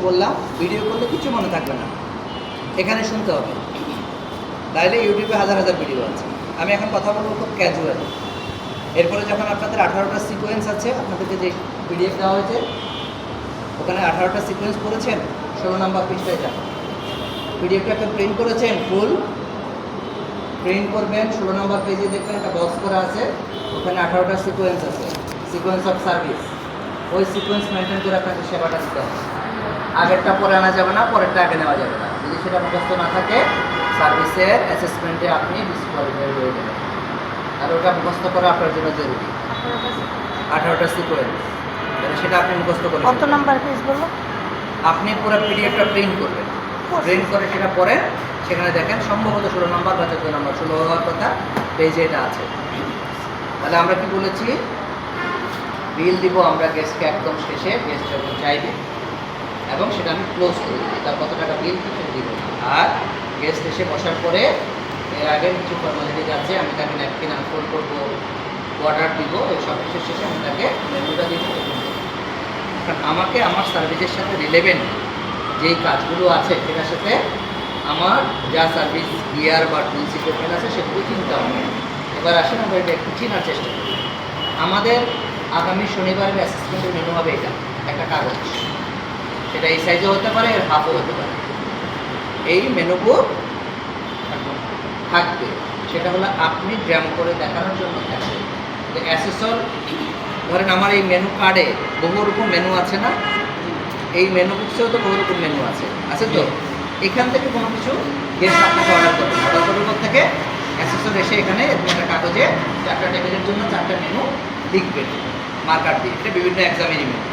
বললাম, ভিডিও করলে কিছু মনে থাকবে না, এখানে শুনতে হবে। তাইলে ইউটিউবে হাজার হাজার ভিডিও আছে। আমি এখন কথা বলবো খুব ক্যাজুয়াল। এরপরে যখন আপনাদের 18টা সিকোয়েন্স আছে, আপনাদেরকে যে পিডিএফ দেওয়া হয়েছে ওখানে 18টা সিকোয়েন্স পড়েছেন, 16 নম্বর পৃষ্ঠায় যান। পিডিএফটা একটা প্রিন্ট করেছেন, ফুল প্রিন্ট করবেন, 16 নম্বর পেজে দেখবেন একটা বক্স করা আছে, ওখানে 18টা সিকোয়েন্স আছে, সিকোয়েন্স অফ সার্ভিস। ওই সিকোয়েন্স মেনটেন করে আপনাকে সেবাটা দিতে হবে। আগেরটা পরে আনা যাবে না, পরেরটা আগে নেওয়া যাবে না। যদি সেটা মুখস্থ না থাকে, সার্ভিসের অ্যাসেসমেন্টে আপনি ডিসকোয়ালিফাই হয়ে যাবেন। আর ওটা মুখস্থ করা আপনার জন্য জরুরি। 18টা সিকোয়েন্স, সেটা আপনি মুখস্থ করবেন। কত নাম্বার পেজ বলো? আপনি পুরো পিডিএফটা প্রিন্ট করবেন, প্রিন্ট করে সেটা পড়েন। সেখানে দেখেন সম্ভবত 16 নম্বর বা 14 নম্বর, 16 হওয়ার কথা পেজে এটা আছে। তাহলে আমরা কি বলেছি, বিল দিব আমরা গেস্টকে একদম শেষে, গেস্ট যখন চাইবে, এবং সেটা আমি ক্লোজ করে দিই, তার কত টাকা বিল সেটা দিব। আর গেস্ট এসে বসার পরে এর আগে কিছু ফর্মালিটিজ আছে, আমি তাকে ন্যাপকিন আনফোল্ড করবো, অর্ডার দিব, এই সব কিছুর শেষে আমি তাকে মেনুটা দিব। কারণ আমাকে আমার সার্ভিসের সাথে রিলেভেন্ট যেই কাজগুলো আছে সেটার সাথে আমার যা সার্ভিস গিয়ার বা টুলস ইকুইপমেন্ট আছে সেগুলো চিনতে হবে। এবার আসেন আমরা এটা একটু চেনার চেষ্টা করি। আমাদের আগামী শনিবারের অ্যাসেসমেন্টের মেনু হবে এটা, একটা কাগজ, সেটা এই সাইজও হতে পারে, এর হাফও হতে পারে। এই মেনু বুক থাকবে, সেটা হলো আপনি ড্রাম করে দেখানোর জন্য থাকবে যে অ্যাসেসর। ধরেন আমার এই মেনু কার্ডে বহু রকম মেনু আছে না, এই মেনু বুকসেও তো বহু রকম মেনু আছে, আছে তো? এখান থেকে কোনো কিছু গেস্ট আপনাকে অর্ডার করবেন, অর্ডার করার পর থেকে অ্যাসেসর এসে এখানে একটা কাগজে 4টা টেবিলের জন্য 4টা মেনু লিখবেন মার্কার দিয়ে। এটা বিভিন্ন এক্সামেরই মেনু,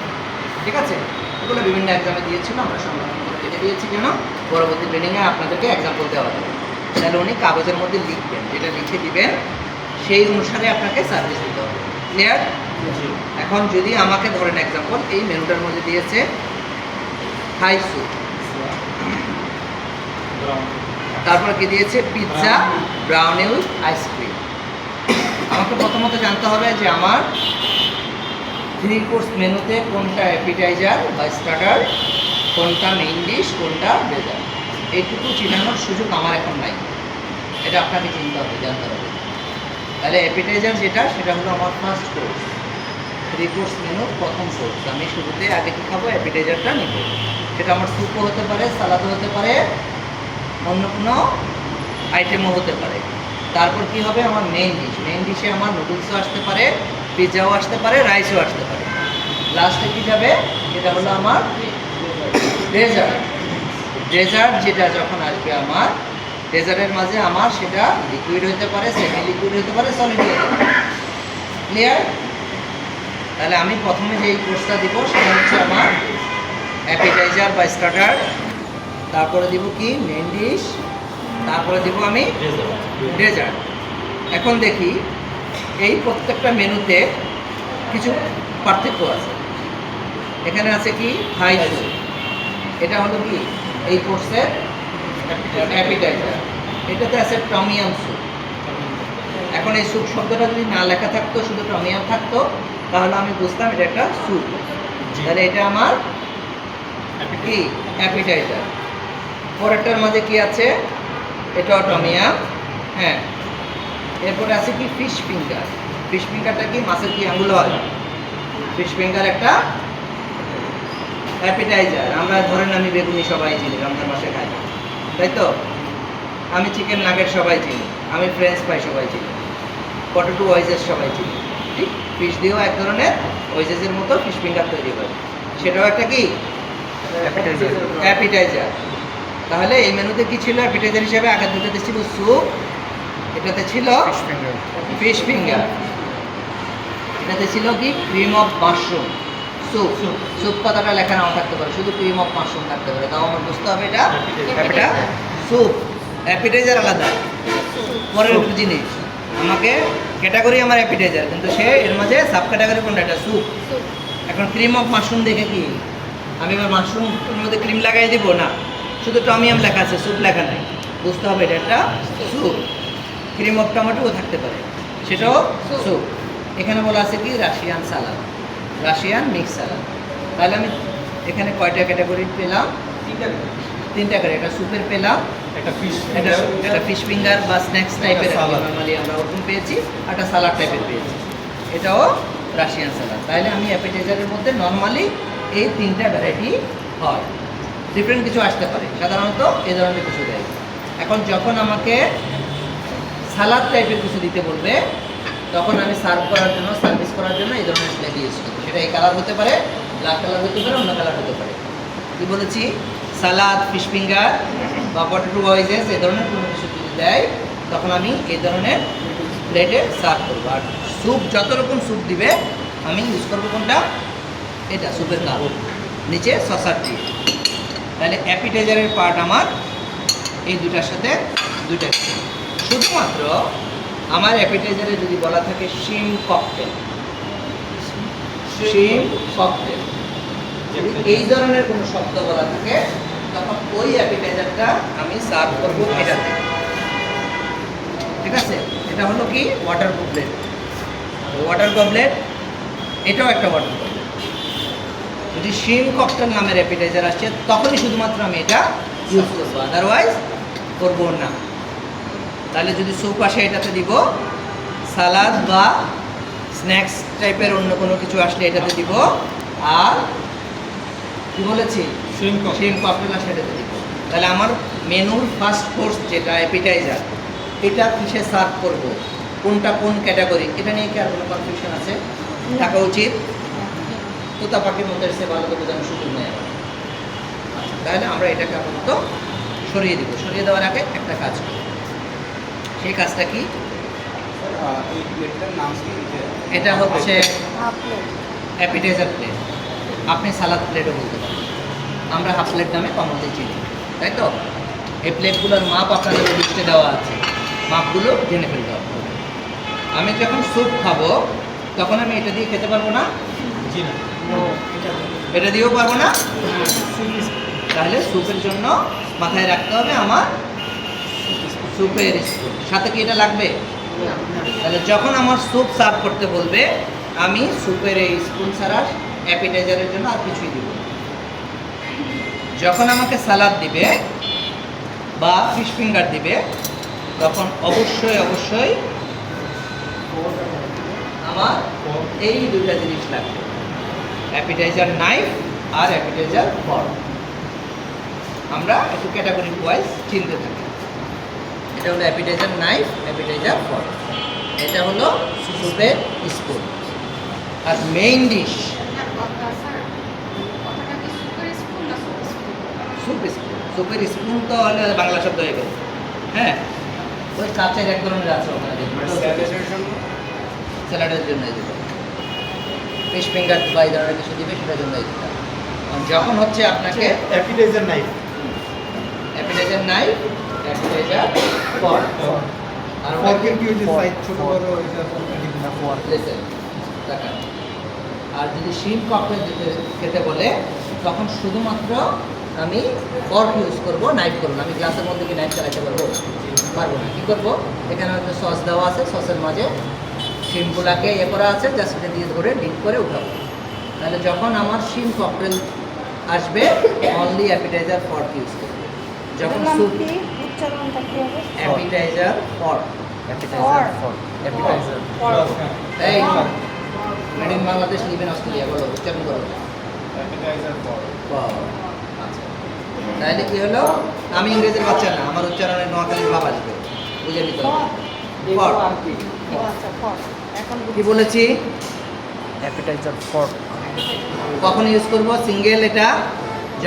ঠিক আছে? এগুলো বিভিন্ন এক্সামে দিয়েছিল, আমরা সংরক্ষণ করে রেখে দিয়েছি যেন পরবর্তী ট্রেনিংয়ে আপনাদেরকে এক্সাম্পল দেওয়া যাবে। তাহলে উনি কাগজের মধ্যে লিখবেন, যেটা লিখে দিবেন সেই অনুসারে আপনাকে সার্ভিস দিতে হবে। ক্লিয়ার? এখন যদি আমাকে ধরেন এক্সাম্পল, এই মেনুটার মধ্যে দিয়েছে থাই স্যুপ, তারপরে কি দিয়েছে পিৎজা, ব্রাউনি উইথ আইসক্রিম। আমাকে প্রথমত জানতে হবে যে আমার 3 কোর্স মেনুতে কোনটা অ্যাপিটাইজার বা স্টার্টার, কোনটা মেইন ডিশ, কোনটা ডেজার্ট। এইটুকু চিনানোর সুযোগ আমার এখন নাই, এটা আপনাকে চিনতে হবে, জানতে হবে। তাহলে অ্যাপিটাইজার যেটা, সেটা হলো আমার ফার্স্ট কোর্স, 3 কোর্স মেনুর প্রথম কোর্স। আমি শুরুতে আগে কী খাবো, অ্যাপিটাইজারটা নিব। সেটা আমার স্যুপও হতে পারে, সালাদও হতে পারে, অন্য কোনো আইটেমও হতে পারে। তারপর কি হবে, আমার মেইন ডিশ। মেইন ডিশে আমার নুডলসও আসতে পারে, পিৎজাও আসতে পারে, রাইসও আসতে পারে। লাস্টে কী যাবে, এটা হলো আমার ডেজার্ট। ডেজার্ট যেটা যখন আসবে আমার, ডেজার্টের মাঝে আমার সেটা লিকুইড হতে পারে, সেমি লিকুইড হতে পারে, সলিড হতে পারে। ক্লিয়ার? তাহলে আমি প্রথমে যেই কোর্সটা দিব সেটা হচ্ছে আমার অ্যাপিটাইজার বা স্টার্টার, তারপরে দিব কি মেইন ডিশ, তারপরে দিব আমি ডেজার্ট। এখন দেখি এই প্রত্যেকটা মেনুতে কিছু পার্থক্য আছে। এখানে আছে কি থাই স্যুপ, এটা হলো কি এই কোর্সের অ্যাপিটাইজার। এটাতে আছে টমিয়াম স্যুপ। এখন এই স্যুপ শব্দটা যদি না লেখা থাকতো, শুধু টমিয়াম থাকতো, তাহলে আমি বুঝতাম এটা একটা স্যুপ। তাহলে এটা আমার কি অ্যাপিটাইজার। পরেরটার মাঝে কি আছে, এটাও টমিয়াম। হ্যাঁ, এরপরে আছে কি ফিশ ফিঙ্গার। ফিশ ফিঙ্গারটা কি মাছের কি আঙুল হয়, ফিশ ফিঙ্গার একটা অ্যাপিটাইজার। আমরা ধরেন আমি বেগুনি সবাই চিনি, রমজান মাসে খাই, তাই তো? আমি চিকেন নাগেট সবাই চিনি, আমি ফ্রেঞ্চ ফ্রাই সবাই চিনি, পটেটো ওয়েজেস সবাই চিনি। ঠিক, ফিশ দিয়েও এক ধরনের ওয়েজেসের মতো ফিশ ফিঙ্গার তৈরি হয়, সেটাও একটা কি অ্যাপিটাইজার। তাহলে এই মেনুতে কি ছিল অ্যাপিটাইজার হিসেবে? আগের দুটোতে ছিল স্যুপ, এটাতে ছিল ফিশ ফিঙ্গার, এটাতে ছিল কি cream of mushroom soup. Soup কথাটা লেখা নাও থাকতে পারে, শুধু ক্রিম অফ মাশরুম থাকতে পারে, তাও আমার বুঝতে হবে এটা এটা স্যুপ। অ্যাপিটাইজার আলাদা, পরের একটু জিনিস। আমাকে ক্যাটাগরি আমার অ্যাপিটাইজার, কিন্তু সে এর মাঝে সাব ক্যাটাগরি কোনটা, এটা স্যুপ। এখন ক্রিম অফ মাশরুম দেখে কি আমি এবার মাশরুমের মধ্যে ক্রিম লাগাই দিব না, শুধু টমিয়াম লেখা আছে, স্যুপ লেখা নাই, বুঝতে হবে এটা একটা স্যুপ। ক্রিম অফ টমেটোও থাকতে পারে, সেটাও স্যুপ। এখানে বলা আছে কি রাশিয়ান সালাদ, রাশিয়ান মিক্স সালাদ। তাহলে আমি এখানে কয়টা ক্যাটাগরি পেলাম? তিনটা করে। একটা স্যুপের পেলাম, একটা ফিশ ফিঙ্গার বা স্ন্যাক্স টাইপের নর্মালি আমরা ওরকম পেয়েছি, একটা সালাড টাইপের পেয়েছি, এটাও রাশিয়ান সালাড। তাহলে আমি অ্যাপিটাইজারের মধ্যে নর্মালি এই তিনটা ভ্যারাইটি হয়, ডিফারেন্ট কিছু আসতে পারে, সাধারণত এই ধরনের কিছু দেয়। এখন যখন আমাকে সালাদ টাইপের কিছু দিতে বলবে, তখন আমি সার্ভ করার জন্য, সার্ভিস করার জন্য এই ধরনের প্লেট ইউজ করি। সেটা এই কালার হতে পারে, ব্ল্যাক কালার হতে পারে, অন্য কালার হতে পারে। কি বলেছি? সালাদ, ফিশ ফিঙ্গার বা পটেটো ওয়েজেস এই ধরনের কোনো কিছু যদি দেয়, তখন আমি এই ধরনের প্লেটে সার্ভ করবো। আর স্যুপ, যত রকম স্যুপ দিবে আমি ইউজ করবো কোনটা? এটা স্যুপের কাপ, নিচে সসার দিয়ে। তাহলে অ্যাপিটাইজারের পার্ট আমার এই দুটার সাথে দুটা। শুধুমাত্র আমার অ্যাপিটাইজারে যদি বলা থাকে শিম ককটেল, শিম ককটেল, এই ধরনের কোনো শব্দ বলা থাকে, তখন ওই অ্যাপিটাইজারটা আমি সার্ভ করবো এটাতে। ঠিক আছে? এটা হলো কি ওয়াটার গবলেট। ওয়াটার গবলেট এটাও একটা ওয়াটার গবলেট। যদি শিম ককটেল নামের অ্যাপিটাইজার আসছে, তখনই শুধুমাত্র আমি এটা ইউজ করবো, আদারওয়াইজ করবো না। তাহলে যদি স্যুপ আসে এটাতে দিব, সালাদ বা স্ন্যাক্স টাইপের অন্য কোনো কিছু আসলে এটাতে দিব, আর কি বলেছি শিম ককটেল আসলে এটাতে দিব। তাহলে আমার মেনুর ফার্স্ট কোর্স যেটা অ্যাপিটাইজার, এটা কিসে সার্ভ করব, কোনটা কোন ক্যাটাগরি, এটা নিয়ে কি আর কোনো কনফিউশন আছে? থাকা উচিত। তোতা পাখির মধ্যে এসে ভালো করে বোঝানোর সুযোগ নেই আমার। তাহলে আমরা এটাকে আপাতত সরিয়ে দিব। সরিয়ে দেওয়ার আগে একটা কাজ করি, সেই কাজটা কি? এটা হচ্ছে অ্যাপিটাইজার প্লেট। আপনি সালাদ প্লেটও বলতে পারেন, আমরা হাফ প্লেট নামে কমনলি চিনি, তাই তো? এই প্লেটগুলোর মাপ আপনাদের লিস্টে দেওয়া আছে, মাপগুলো জেনে ফেলতে হবে। আমি যখন স্যুপ খাবো, তখন আমি এটা দিয়ে খেতে পারবো না, এটা দিয়েও পারবো না। তাহলে স্যুপের জন্য মাথায় রাখতে হবে আমার স্যুপের স্পুন। সাথে কি এটা লাগবে? তাহলে যখন আমার স্যুপ সার্ভ করতে বলবে, আমি স্যুপের এই স্পুন ছাড়া অ্যাপিটাইজারের জন্য আর কিছুই দিব। যখন আমাকে সালাদ দিবে বা ফিশ ফিঙ্গার দিবে, তখন অবশ্যই অবশ্যই আমার এই দুইটা জিনিস লাগবে, অ্যাপিটাইজার নাইফ আর অ্যাপিটাইজার ফর্ক। আমরা একটু ক্যাটাগরি ওয়াইজ চিনতে থাকি। এটা হলো অ্যাপিটাইজার নাইফ, অ্যাপিটাইজার ফর্ক। এটা হলো স্যুপের স্পুন। আর মেইন ডিশ স্যুপ স্পুন। স্যুপের স্পুন তো হলে বাংলা শব্দ হয়ে গেল। হ্যাঁ, ওই কাঁচের এক ধরনের আছে ওখানে, স্যালাডের জন্য এই দিতে, ফিশ ফিঙ্গার বা এই ধরনের কিছু দিবে সেটার জন্য এই দিতে। যখন হচ্ছে আপনাকে appetiser knife, appetiser knife, appetiser fork. আর ফর্কের কি হচ্ছে সাইজ ছোট বড়, এটা না ফর্ক। লেসেন টাকা। আর যদি শিম ককটেল খেতে বলে, তখন শুধুমাত্র আমি ফর্ক ইউজ করবো, নাইফ করবো না। আমি গ্লাসের মধ্যে কি নাইফ চালাতে পারবো? পারবো না। কী করবো? এখানে হয়তো সস দেওয়া আছে, সসের মাঝে শিমগুলাকে ইয়ে করা আছে, জাস্ট এটা দিয়ে ধরে ডিপ করে উঠাবো। তাহলে যখন আমার শিম ককটেল আসবে, অনলি অ্যাপিটাইজার ফর্ক ইউজ করবো। যখন soup, appetiser fork, appetiser fork, appetiser fork. এই made in Bangladesh, live in Australia, বলো, উচ্চারণ করো। Appetiser fork. আচ্ছা, তাহলে কি হলো? আমি ইংরেজির বাচ্চা না, আমার উচ্চারণে নোয়াখালীর ভাব আসবে, বুঝে নিতে হবে। কি বলেছি? Appetiser fork. কখন ইউজ করব? সিঙ্গেল, এটা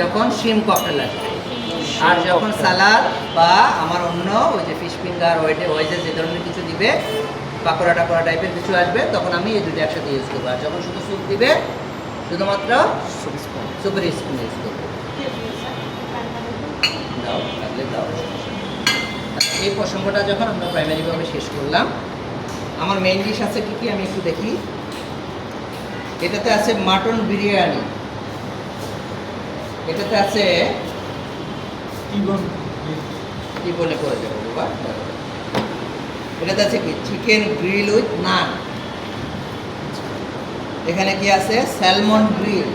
যখন শিম ককটেল আসবে। আর যখন সালাদ বা আমার অন্য ওই যে ফিশ ফিঙ্গার, ওয়েজেস এই ধরনের কিছু দিবে, পাকোড়া টাকোড়া টাইপের কিছু আসবে, তখন আমি এই দুটো একসাথে ইউজ করবো। আর যখন শুধু স্যুপ দিবে, শুধুমাত্র সুপের স্পুন ইউজ করবো। দাও, থাকলে দাও। এই প্রসঙ্গটা যখন আমরা প্রাইমারিভাবে শেষ করলাম, আমার মেইন ডিশ আছে কি কি আমি একটু দেখি। এটাতে আছে মাটন বিরিয়ানি, এটাতে আছে কি বলে করে যাবো বাবা, এটাতে আছে কি চিকেন গ্রিল উইথ নান, এখানে কি আছে স্যালমন গ্রিল,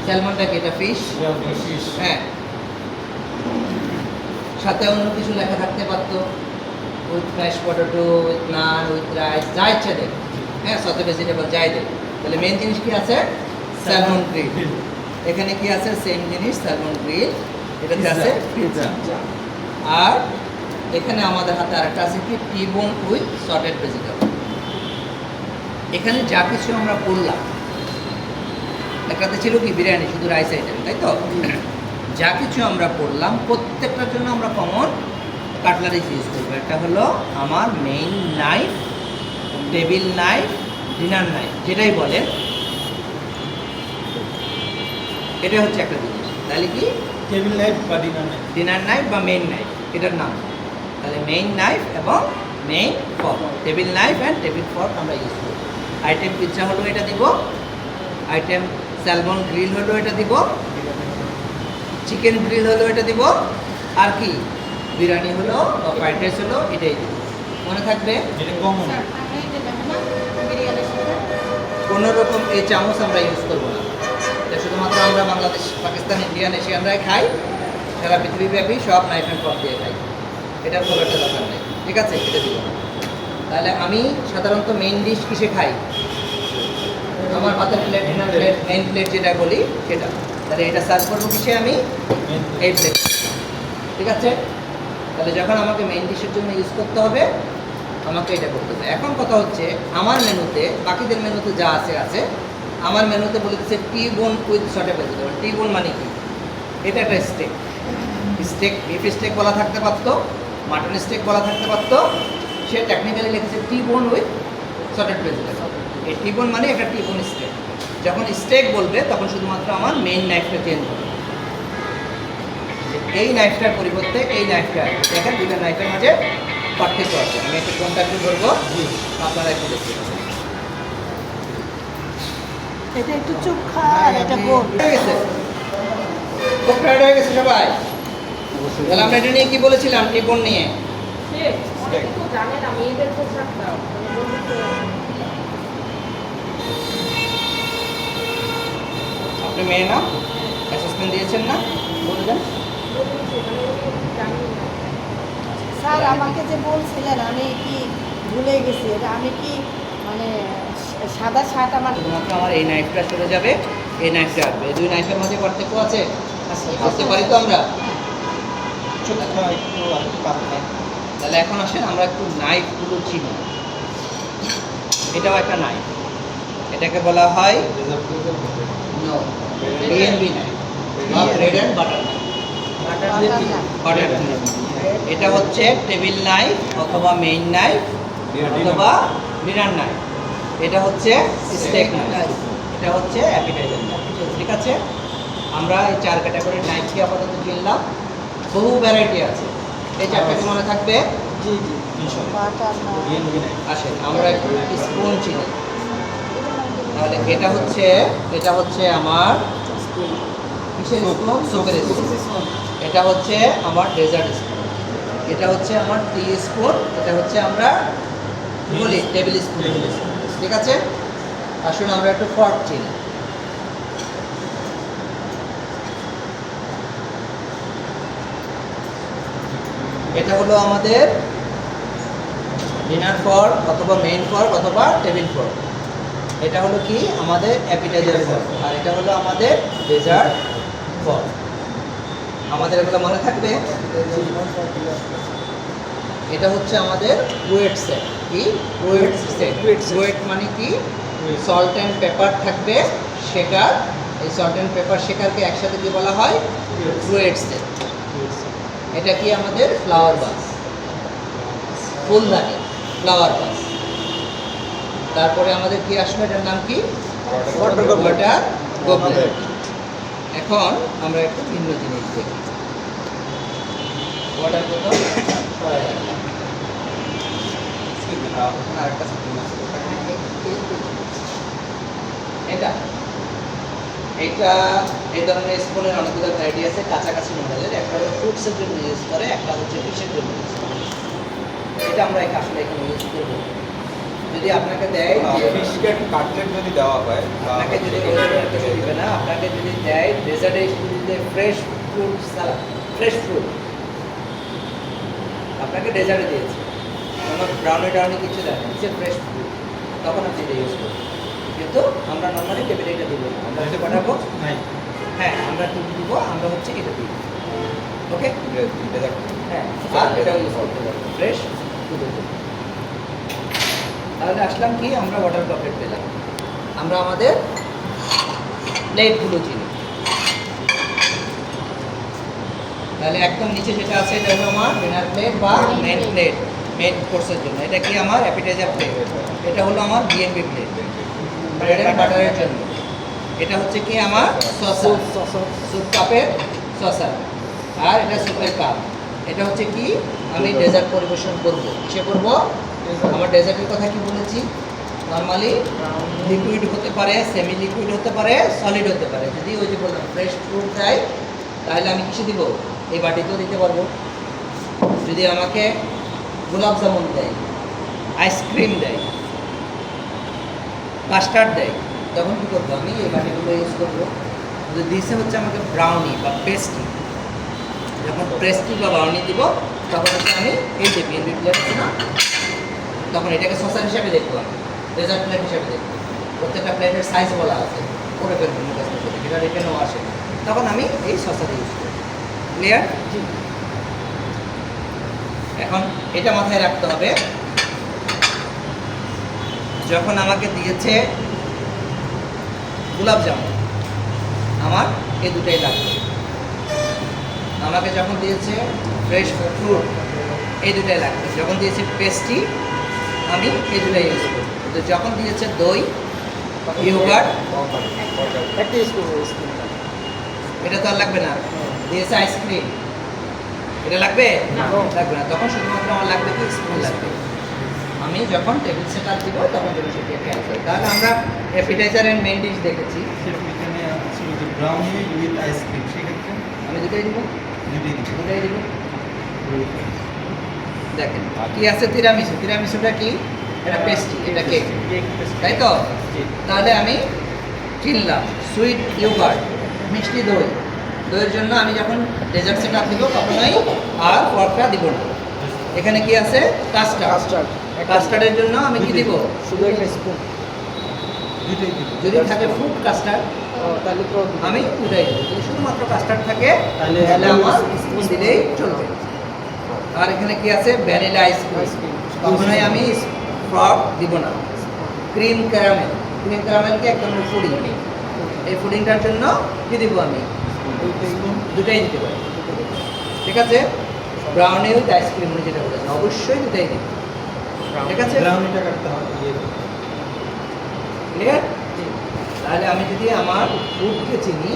স্যালমনটা কি এটা ফিশ? fish. হ্যাঁ, সাথে অন্য কিছু লেখা থাকতে পারতো, with mash potato, with naan, with rice, যা ইচ্ছা দেয়, হ্যাঁ, সাথে ভেজিটেবল যাই দেয়। তাহলে মেন জিনিস কি আছে? Salmon grill. এখানে কি আছে? সেম জিনিস, স্যালমন গ্রিল। এটাতে আছে পিৎজা। আর এখানে আমাদের হাতে আরেকটা আছে কি? টি-বোন উইথ সটেড ভেজিটেবল। এখানে যা কিছু আমরা করলাম, একটাতে ছিল কি বিরিয়ানি, শুধু রাইস আইটেম, তাই তো? যা কিছু আমরা করলাম প্রত্যেকটার জন্য আমরা কমন কাটলারিজ ইউজ করবো। একটা হলো আমার main knife, table knife, dinner knife, যেটাই বলেন, এটা হচ্ছে একটা জিনিস। তাহলে কি Table knife বা dinner knife. ডিনার নাইফ বা মেইন নাইফ, এটার নাম। তাহলে মেইন নাইফ এবং main fork, table knife and table fork আমরা ইউজ করব। আইটেম পিৎজা হলো এটা দিব, আইটেম স্যালমন গ্রিল হলো এটা দিব, চিকেন গ্রিল হলো এটা দিব, আর কি বিরিয়ানি হলো বা ফ্রাইড রাইস হলো এটাই দিব। মনে থাকবে? যেটা common. কোনো রকম এই চামচ আমরা ইউজ করবো না। এটা শুধুমাত্র আমরা বাংলাদেশ, পাকিস্তান, ইন্ডিয়ান, এশিয়ানরাই খাই, সারা পৃথিবীব্যাপী সব নাইফ অ্যান্ড ফর্ক দিয়ে খাই। এটার কোনো একটা দরকার নেই, ঠিক আছে? এটা দিব না। তাহলে আমি সাধারণত মেইন ডিশ কিসে খাই? আমার ভাতের plate, dinner plate, main plate যেটা বলি সেটা। তাহলে এটা সার্ভ করবো কিসে? আমি এই প্লেট, ঠিক আছে? তাহলে যখন আমাকে মেইন ডিশের জন্য ইউজ করতে হবে, আমাকে এটা করতে হবে। এখন কথা হচ্ছে আমার মেনুতে, বাকিদের মেনুতে যা আছে আছে, আমার মেনুতে বলে দিচ্ছে টি-বোন উইথ সটেড ভেজিটেবল। টি-বোন মানে কি? এটা একটা স্টেক। স্টেক, বিফ স্টেক বলা থাকতে পারতো, মাটন স্টেক বলা থাকতে পারতো, সে টেকনিক্যালি লিখেছে টি-বোন উইথ সটেড ভেজিটেবল। এই টি-বোন মানে একটা টি-বোন স্টেক। যখন স্টেক বলবে তখন শুধুমাত্র আমার মেইন নাইফটা চেঞ্জ হবে। এই নাইফটার পরিবর্তে এই নাইফটা আসবে। দেখেন দুইটা নাইফের মাঝে পার্থক্য আছে। আমি একটু কোনটা একটু ধরবো, আপনারা একটু দেখতে পাবেন। এটা একটু চোখা আর এটা গোল। হয়ে গেছে, খুব টায়ার্ড হয়ে গেছে সবাই। তাহলে আমরা এটা নিয়ে কি বলেছিলাম? টি-বোন নিয়ে আপনি মেয়ে না, অ্যাসেসমেন্ট দিয়েছেন না, বলে দেন। স্যার আমাকে যে বলছিলেন, আমি কি ভুলে গেছি, এটা আমি কি মানে সাদা শার্ট আমার শুধুমাত্র আমার এই নাইফটা চলে যাবে, এই নাইফটা আসবে। এই দুই নাইফের মধ্যে পার্থক্য আছে, বুঝতে পারি তো আমরা? চোখটা একটু আরেকটু পাতলা. তাহলে এখন আসেন আমরা একটু নাইফগুলো চিনি। এটাও একটা নাইফ, এটাকে বলা হয় DNB knife, bread and butter butter. এটা হচ্ছে টেবিল নাইফ অথবা মেইন নাইফ অথবা ডিনার নাইফ। এটা হচ্ছে স্টেক নাইফ, এটা হচ্ছে অ্যাপিটাইজার নাইফ, ঠিক আছে? আমরা এই 4 ক্যাটাগরির নাইফকে আপাতত চিনলাম। বহু ভ্যারাইটি আছে, এই 4টা কি মনে থাকবে? জি জি ইনশাআল্লাহ. বাটার না ডিএনবি নাই. আসেন আমরা একটু স্পুন চিনি। তাহলে এটা হচ্ছে আমার কিসের স্পুন? সুপের স্পুন। এটা হচ্ছে আমার ডেজার্ট স্পুন। এটা হচ্ছে আমার টি স্পুন। এটা হচ্ছে আমরা কি বলি টেবিল স্পুন, ঠিক আছে? আসুন আমরা একটু ফর্ক চিনি। এটা হলো আমাদের ডিনার ফর্ক অথবা মেইন ফর্ক অথবা টেবিল ফর্ক। এটা হলো কি আমাদের অ্যাপিটাইজার ফর্ক, আর এটা হলো আমাদের ডেজার্ট ফর্ক। আমাদের এগুলো মনে থাকবে। এটা হচ্ছে আমাদের ওয়েট সেট। কি ওয়েট সেট? ওয়েট মানে কি? সল্ট অ্যান্ড পেপার থাকবে শেকার। এই সল্ট অ্যান্ড পেপার শেকারকে একসাথে কি বলা হয়? ওয়েট সেট। এটা কি আমাদের ফ্লাওয়ার বাস, ফুলদানি, ফ্লাওয়ার বাস। তারপরে আমাদের কি আসলো? এটার নাম কি? Water goblet. এখন আমরা একটু ভিন্ন জিনিস দেখি। ওয়াটার গবলেট আরেকটা স্পুন আছে। এটা এই ধরনের স্পুনের অনেকগুলো ভ্যারাইটি আছে, কাছাকাছি মডেলের। একটা হলো ফ্রুটসের জন্য ইউজ করে, একটা হচ্ছে ফিশের জন্য ইউজ করে। এটা আমরা আসলে এখানে ইউজ করবো। যদি আপনাকে দেয় যে ফিশ কাটলেট যদি দেওয়া হয় আপনাকে যদি ওই ধরনের কিছু দিবে না, আপনাকে যদি দেয় ডেজার্টে যদি ফ্রেশ ফ্রুট সালাদ, ফ্রেশ ফ্রুট আপনাকে ডেজার্টে দিয়েছে, কোনো ব্রাউনি টাউনি কিছু দেয় না, দিচ্ছে ফ্রেশ ফ্রুট, তখন আপনি এটা ইউজ করবেন। কিন্তু আমরা নর্মালি টেবিলে এটা দিব না, আমরা হচ্ছে পাঠাবো, নাই হ্যাঁ আমরা টুকু দিব, আমরা হচ্ছে এটা দিব, ওকে ডেজার্ট হ্যাঁ, আর এটাও ইউজ করতে পারবো ফ্রেশ ফুডের জন্য। তাহলে আসলাম কি, আমরা ওয়াটার ড্রপলেট পেলাম, আমরা আমাদের প্লেটগুলো চিনি। তাহলে একদম নিচে যেটা আছে এটা হলো আমার ডিনার প্লেট বা মেন প্লেট, মেন কোর্সের জন্য। এটা কি আমার অ্যাপিটাইজার প্লেট, এটা হলো আমার বিএনপি প্লেট ব্রেড অ্যান্ড বাটারের জন্য। এটা হচ্ছে কি আমার সসার, স্যুপ কাপের সসার, আর এটা স্যুপের কাপ। এটা হচ্ছে কি আমি ডেজার্ট পরিবেশন করব, কিসে করব, আমার ডেজার্টের কথা কি বলেছি, নর্মালি লিকুইড হতে পারে, সেমি লিকুইড হতে পারে, সলিড হতে পারে। যদি ওই যে বললাম ফ্রেশ ফ্রুট চাই তাহলে আমি কিসে দিব, এই বাটিতেও দিতে পারবো। যদি আমাকে গোলাপ জামুন দেয়, আইসক্রিম দেয়, কাস্টার্ড দেয়, তখন কী করবো, আমি এই বাটিগুলো ইউজ করবো। যদি দিয়েছে হচ্ছে আমাকে ব্রাউনি বা পেস্ট্রি, যখন পেস্ট্রি বা ব্রাউনি দিব তখন হচ্ছে আমি এই যে বিএনপি প্লেট আছে না, তখন এটাকে সসার হিসাবে দেখবো, আমি ডেজার্ট প্লেট হিসাবে দেখবো। প্রত্যেকটা প্লেটের সাইজ বলা আছে, করে ফেলবো মুখস্থ করে, যেটা রিটেনও আসে, তখন আমি এই সসাটা ইউজ করি। ক্লিয়ার? এখন এটা মাথায় রাখতে হবে, যখন আমাকে দিয়েছে গোলাপ জামুন, আমার এই দুটাই লাগবে। আমাকে যখন দিয়েছে ফ্রেশ ফ্রুট, এই দুটাই লাগবে। যখন দিয়েছে পেস্ট্রি, আমি এই দুটাই ইউজ করব। তো যখন দিয়েছে দই, ইয়োগার্ট, একটা ইউজ করবো এটা তো আর লাগবে না। দিয়েছে আইসক্রিম, এটা লাগবে লাগবে না, তখন শুধুমাত্র আমার লাগবে কি স্পুন লাগবে। আমি যখন টেবিল সেট আপ দিব তখন যেন সেটা খেয়াল করি। তাহলে আমরা অ্যাপিটাইজার এন্ড মেইন ডিশ দেখেছি, এখানে ছিল যে ব্রাউনি উইথ আইসক্রিম, সেক্ষেত্রে আমি দুটাই দিব, দুটাই দিব। দেখেন কি আছে, তিরামিসু, তিরামিসুটা কি, এটা পেস্ট্রি, এটা কেক, তাই তো? তাহলে আমি কিনলাম সুইট ইয়োগার্ট, মিষ্টি দই, দইয়ের জন্য আমি যখন ডেজার্ট সেট আপ দিব কখনোই আর ফর্কটা দিব না। এখানে কি আছে, কাস্টার্ড, কাস্টার্ডের জন্য আমি কি দিব, শুধু একটা স্পুন, দুটোই দিব। যদি থাকে ফ্রুট কাস্টার্ড তাহলে তো আমি দুটাই দিব, যদি শুধুমাত্র কাস্টার্ড থাকে তাহলে তাহলে আমার স্পুন দিলেই চলবে। আর এখানে কি আছে, ভ্যানিলা আইসক্রিম, কখনোই আমি ফ্রক দিব না। ক্রিম ক্যারামেল, ক্রিম ক্যারামেলকে এক ধরনের ফুডিং, এই ফুডিংটার জন্য কি দিব, আমি দুটাই দিতে পারি, ঠিক আছে? ব্রাউনি উইথ আইসক্রিম যেটা বলেছেন, অবশ্যই দুটাই দিব, ঠিক আছে? ব্রাউনিটা কাটতে হবে। ক্লিয়ার? তাহলে আমি যদি আমার ফুডকে চিনি,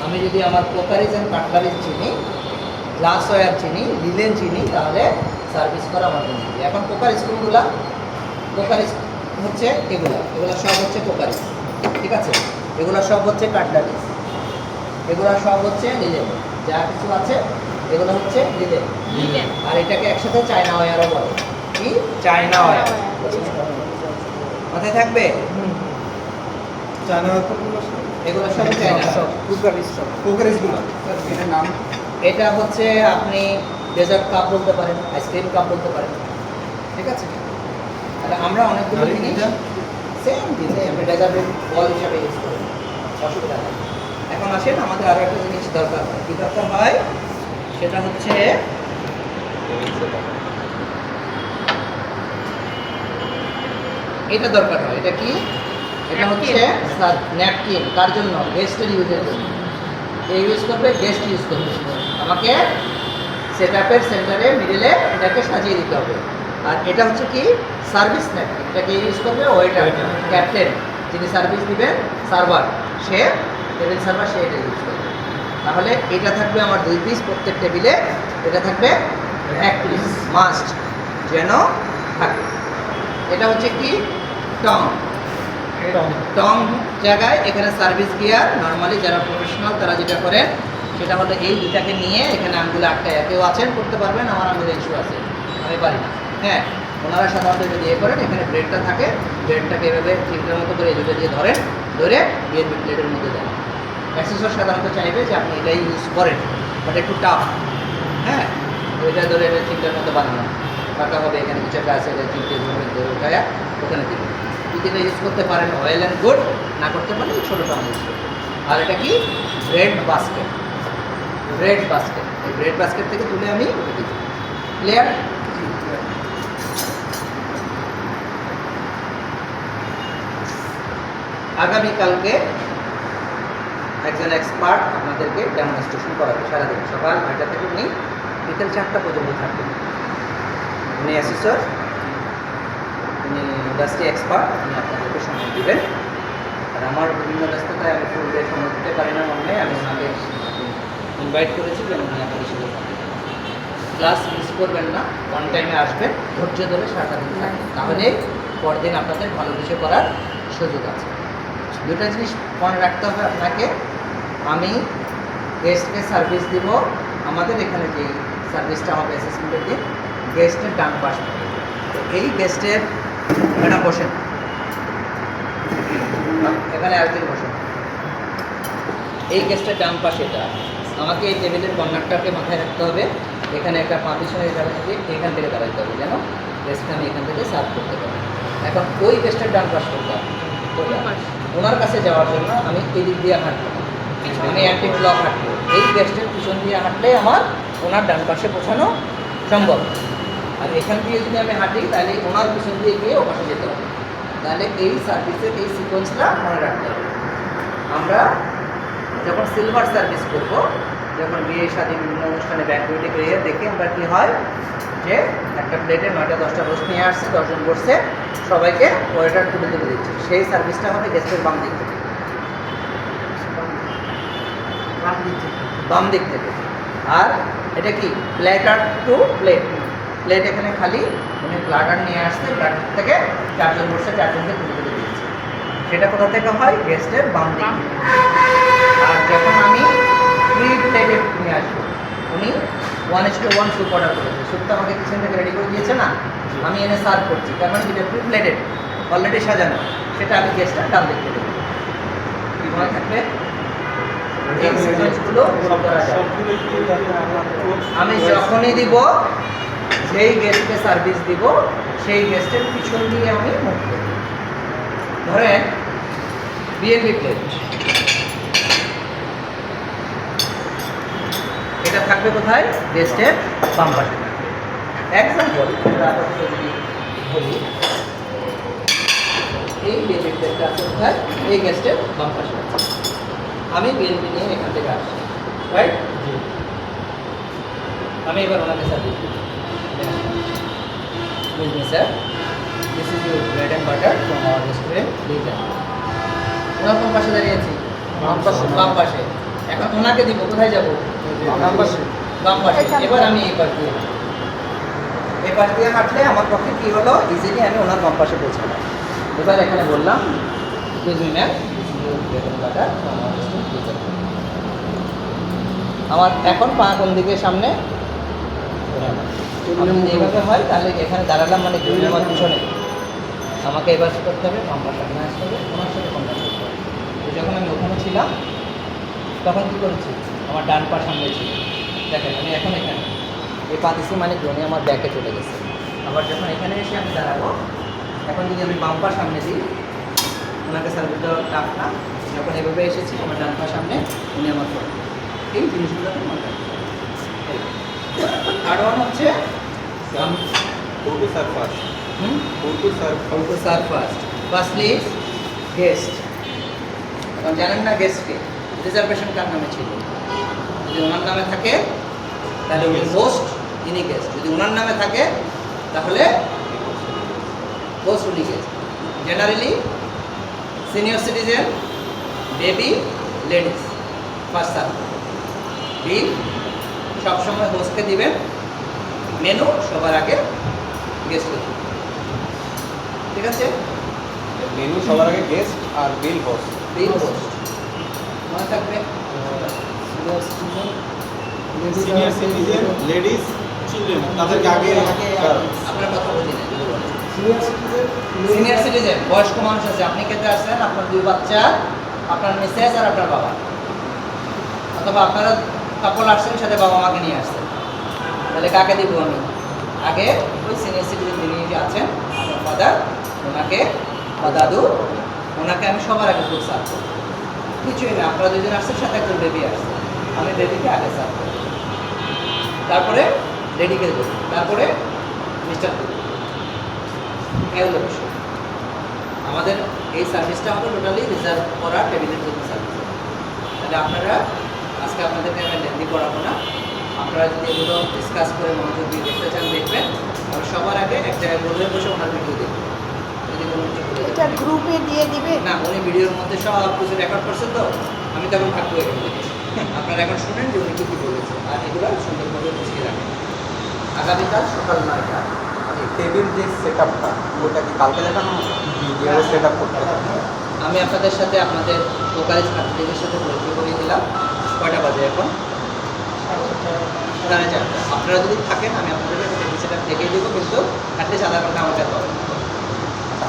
আমি যদি আমার কোকারিজ অ্যান্ড কাটলারিজ চিনি, গ্লাসওয়্যার চিনি, লিলেন চিনি, তাহলে সার্ভিস করা আমার জন্য। এখন কোকারিজ কোনগুলা, কোকারিজ হচ্ছে এগুলা সব হচ্ছে কোকারিজ, ঠিক আছে? এগুলা সব হচ্ছে কাটলারিজ, এগুলা সব হচ্ছে লিলেন, যা কিছু আছে এগুলো হচ্ছে লিলেন। আর এটাকে একসাথে চায়না ওয়্যারও বলে, কি চায়না ওয়্যার, মাথায় থাকবে? চায়না এগুলো সব চায়না। কুকারিজগুলো এটার নাম এটা হচ্ছে আপনি ডেজার্ট কাপ বলতে পারেন, আইসক্রিম কাপ বলতে পারেন, ঠিক আছে? তাহলে আমরা অনেকগুলো তাহলে জিনিস এটা? সেম আপনি ডেজার্টের বল হিসাবে ইউজ করেন, অসুবিধা নেই। এখন আসেন, আমাদের আরও একটা জিনিস দরকার হয়, কী দরকার হয়, সেটা হচ্ছে এটা দরকার হয়। এটা কি, এটা হচ্ছে ন্যাপকিন, কার জন্য, গেস্টের ইউজের জন্য। এই ইউজ করবে, গেস্ট ইউজ করবে, আমাকে সেট আপের সেন্টারে মিডিলে এটাকে সাজিয়ে দিতে হবে। আর এটা হচ্ছে কি সার্ভিস ন্যাপকিন, এটাকে ইউজ করবে ওয়েটার, ক্যাপ্টেন, যিনি সার্ভিস দিবেন, সার্ভার, সে টেবিল সার্ভার, সে এটা ইউজ করবে। তাহলে এটা থাকবে আমার 2 পিস প্রত্যেক টেবিলে, এটা থাকবে 1 পিস, মাস্ট যেন থাকে। এটা হচ্ছে কি টং, টং জায়গায় এখানে সার্ভিস গিয়ার, নর্মালি যারা প্রফেশনাল তারা যেটা করেন সেটা হলো এই দুটাকে নিয়ে এখানে আঙ্গুলে আটকায়। কেউ আছেন করতে পারবেন, আমার আঙ্গুলে ইস্যু আছে, আমি পারি না। হ্যাঁ, ওনারা সাধারণত যদি এ করেন এখানে ব্রেডটা থাকে, ব্রেডটাকে এভাবে ঠিকঠাক মতো করে এই দুটো দিয়ে ধরেন, ধরে বিএনপি প্লেটের মধ্যে দেন। অ্যাক্সেসর সাধারণত চাইবে যে আপনি এটাই ইউজ করেন, বাট একটু টাফ। হ্যাঁ, এটা ধরে এটা ঠিকঠাক মতো বানানো কাটা হবে, এখানে কিছু একটা আছে, এটা চিনতে ধরে উঠায়া ওখানে দিন। যদি এটা ইউজ করতে পারেন অয়েল অ্যান্ড গুড, না করতে পারলে এই ছোটোটা ইউজ করবেন। আর এটা কি ব্রেড বাস্কেট, ব্রেড বাস্কেট, এই ব্রেড বাস্কেট থেকে তুলে আমি ক্লিয়ার। আগামীকালকে একজন এক্সপার্ট আপনাদেরকে ডেমনস্ট্রেশন করাবে সারাদিন, সকাল 9টা থেকে উনি বিকেল 4টা পর্যন্ত থাকবেন। উনি অ্যাসেসর, উনি ইন্ডাস্ট্রি এক্সপার্ট, উনি আপনাদেরকে সময় দেবেন। আর আমার বিভিন্ন ব্যস্ততায় আমি ফুল ডে সময় দিতে পারি না, মনে আমি ওনাকে ইনভাইট করেছি যেন উনি আপনাদের সাথে থাকবেন। ক্লাস মিস করবেন না, অন টাইমে আসবেন, ধৈর্য ধরে সারাটা দিন থাকবেন, তাহলে পরদিন আপনাদের ভালো কিছু করার সুযোগ আছে। দুটো জিনিস মনে রাখতে হবে আপনাকে, আমি গেস্টকে সার্ভিস দিব, আমাদের এখানে যে সার্ভিসটা হবে অ্যাসেসমেন্টের দিন, গেস্টের ডান পাশ থেকে। তো এই গেস্টের ম্যাডাম বসেন, এখানে আরেকদিন বসেন, এই গেস্টের ডান পাশে এটা আমাকে এই টেবিলের কর্নারটাকে মাথায় রাখতে হবে, এখানে একটা পার্টিশনের জায়গা থেকে এখান থেকে দাঁড়াতে হবে যেন গেস্টকে আমি এখান থেকে সার্ভ করতে পারি। এখন ওই গেস্টের ডান পাশ করতে হবে, ওনার কাছে যাওয়ার জন্য আমি এদিক দিয়ে হাঁটবো, আমি অ্যান্টি ক্লক হাঁটবো, এই গেস্টের পিছন দিয়ে হাঁটলে আমার ওনার ডান পাশে পৌঁছানো সম্ভব। আর এখান দিয়ে যদি আমি হাঁটি তাহলে ওনার পিছন দিয়ে গিয়ে ও পাশে যেতে হবে। তাহলে এই সার্ভিসের এই সিকোয়েন্সটা মনে রাখতে হবে। আমরা যখন সিলভার সার্ভিস করব, যখন বিয়ে শাদী বিভিন্ন অনুষ্ঠানে ব্যাংকুয়েটে গিয়ে দেখে আমরা কী হয় যে একটা প্লেটে 9টা 10টা রোস্ট নিয়ে আসছে, 10 জন বসছে, সবাইকে ওয়েটার তুলে তুলে দিচ্ছে। সেই সার্ভিসটা হবে গেস্টের বাম দিক থেকে, বাম দিক থেকে। আর এটা কি প্লেটার টু প্লেট, প্লেট এখানে খালি, উনি প্লাটার নিয়ে আসছে, প্লাটার থেকে 4 জন বসছে, 4 জনকে তুলে তুলে দিচ্ছে। সেটা কোথা থেকে হয়? গেস্টের বাম দিক। আর যখন আমি প্রি প্লেটে নিয়ে আসবো, উনি 1:1 স্যুপ অর্ডার করেছে, স্যুপটা আমাকে কিচেন থেকে রেডি করে দিয়েছে না, আমি এনে সার্ভ করছি, তার মানে যেটা প্রি প্লেটেড অলরেডি সাজানো, সেটা আমি গেস্টের ডান দিকে দেবো। কি মনে থাকবে? এই সিকোয়েন্সগুলো করা যায়। আমি যখনই দিব, যেই গেস্টকে সার্ভিস দিব, সেই গেস্টের পিছন দিয়ে আমি মুখ করব। ধরেন বিএনপি প্লেট, এটা থাকবে কোথায়? গেস্টের বাম পাশে থাকবে। এক্সাম্পল বলি, এই বিএনপি প্লেটটা আছে কোথায়? এই গেস্টের বাম পাশে আছে। আমি বিএনপি নিয়ে এখান থেকে আসছি, রাইট? আমি এবার ওনাকে সার্ভিস দিই। Sir, this is your bread and butter from our restaurant, please. ওনার কোন পাশে দাঁড়িয়েছি? বাম পাশে। এখন ওনাকে দিব, কোথায় যাবো? বাম পাশে। বাম পাশে। এবার আমি এই পাশ দিয়ে হাঁটবো। এই পাশ দিয়ে হাঁটলে আমার পক্ষে কী হলো, ইজিলি আমি ওনার বাম পাশে পৌঁছালাম। এবার এখানে বললাম ma'am, butter from our restaurant, please. আমার এখন পা কোন দিকে? সামনে। এইভাবে হয়, তাহলে এখানে দাঁড়ালাম মানে দুই আমার পিছনে, আমাকে এবার কী করতে হবে? বাম পাশে নিয়ে আসতে হবে, ওনার সাথে কন্ট্যাক্ট করতে হবে। তো যখন আমি ওখানে ছিলাম তখন কী করেছি? আমার ডান পা সামনে ছিল, দেখেন আমি এখন এখানে এই পা দিচ্ছি মানে জনে আমার ব্যাকে চলে গেছে। আবার যখন এখানে এসে আমি দাঁড়াবো, এখন যদি আমি বাম পা সামনে দিই, ওনাকে সার্ভিস দেওয়া টাফ না। যখন এভাবে এসেছি, আমার ডান পা সামনে, উনি আমার পরে, এই জিনিসগুলোকে মনে রাখতে হবে। থার্ড ওয়ান হচ্ছে Who to serve first? Who to serve how to serve first. Firstly is guest. এখন জানেন না গেস্টকে রিজার্ভেশন কার নামে ছিল? যদি ওনার নামে থাকে তাহলে উনি হোস্ট, ইনি গেস্ট। যদি ওনার নামে থাকে তাহলে হোস্ট, উনি guest. Generally senior citizen, baby, ladies first serve. Bill সবসময় হোস্টকে দিবেন, মেনু সবার আগে গেস্টকে দিবেন, ঠিক আছে? মেনু সবার আগে গেস্ট আর বিল হোস্ট। বিল হোস্ট মনে থাকবে। সিনিয়র সিটিজেন, লেডিস, চিলড্রেন তাদেরকে আগে আপনার কথা বলি না সিনিয়র সিটিজেন সিনিয়র সিটিজেন বয়স্ক মানুষ আছে, আপনি খেতে আসছেন, আপনার 2 বাচ্চা, আপনার মিসেস আর আপনার বাবা, অথবা আপনারা কাপল আসছেন সাথে বাবা মাকে নিয়ে আসছেন, তাহলে কাকে দিব আমি? আগে ওই সিনিয়র সিটিজেন যিনি আছেন আপনার ফাদার, ওনাকে বা দাদু, ওনাকে আমি সবার আগে ফুড সার্ভ করব। কিছুই না, আপনারা 2 জন আসছেন, সাথে একজন বেবি আসছে, আমি বেবিকে আগে সার্ভ করব, তারপরে রেডিকে দেবো, তারপরে মিস্টার দেবো। এই হলো বিষয়। আমাদের এই সার্ভিসটা আমাদের টোটালি রিজার্ভ করা টেবিলের জন্য সার্ভিস। তাহলে আপনারা আজকে আপনাদেরকে আমি লেন্দি করাবো না, আপনারা যদি এগুলো ডিসকাস করে মনোযোগ দিয়ে দেখতে চান দেখবেন, আর সবার আগে এক জায়গায় বললে বসে ওনার ভিডিও দেখবেন। যদি কোনো কিছু ভুলে এটা যান। গ্রুপে দিয়ে দিবে? না, উনি ভিডিওর মধ্যে সব কিছু রেকর্ড করছেন, তো আমি তো এখন থাকবো এখানে দেখে। আপনারা এখন শুনেন যে উনি কী কী বলেছে, আর এগুলো সুন্দরভাবে বুঝিয়ে রাখেন। আগামীকাল সকাল 9টা টেবিল যে সেট আপটা ওটা কি কালকে দেখানো হবে সেট আপ করতে হবে? আমি আপনাদের সাথে আপনাদের লোকাল ছাত্রীদের সাথে পরিচয় করিয়ে দিলাম। কয়টা বাজে এখন? 4:30। আপনারা যদি থাকেন আমি আপনাদের সেটা দেখিয়ে দেবো, কিন্তু অ্যাটলিস্ট আধা ঘন্টা আমাকে হবে,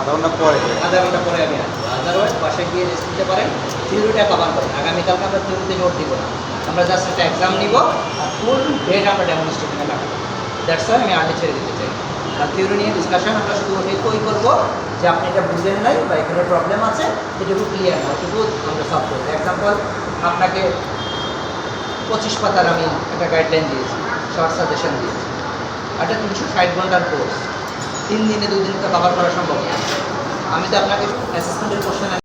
আধা ঘন্টা পরে আধা ঘন্টা পরে আমি আসবো। আদারওয়াইজ বাসায় গিয়ে রেস্ট নিতে পারেন, থিওরিটা কভার করেন। আগামীকালকে আমরা থিওরিতে জোর দিব না, আমরা জাস্ট একটা এক্সাম নিব আর ফুল ডেট আমরা ডেমনস্ট্রেশনে লাগাবো। দ্যাটস ওয়াই আমি আগে ছেড়ে দিতে চাই। আর থিওরি নিয়ে ডিসকাশন আমরা শুধু ওই করবো যে আপনি এটা বুঝলেন নাই বা এখানে প্রবলেম আছে, এটুকু ক্লিয়ার না, এটুকু আমরা সলভ করবো। এক্সাম্পল, আপনাকে 25 পাতার আমি একটা গাইডলাইন দিয়েছি, শর্ট সাজেশন দিয়েছি। একটা 360 ঘন্টার কোর্স, 3 দিনে 2 দিনে তো কভার করা সম্ভব না। আমি তো আপনাকে অ্যাসেসমেন্টের কোশ্চেন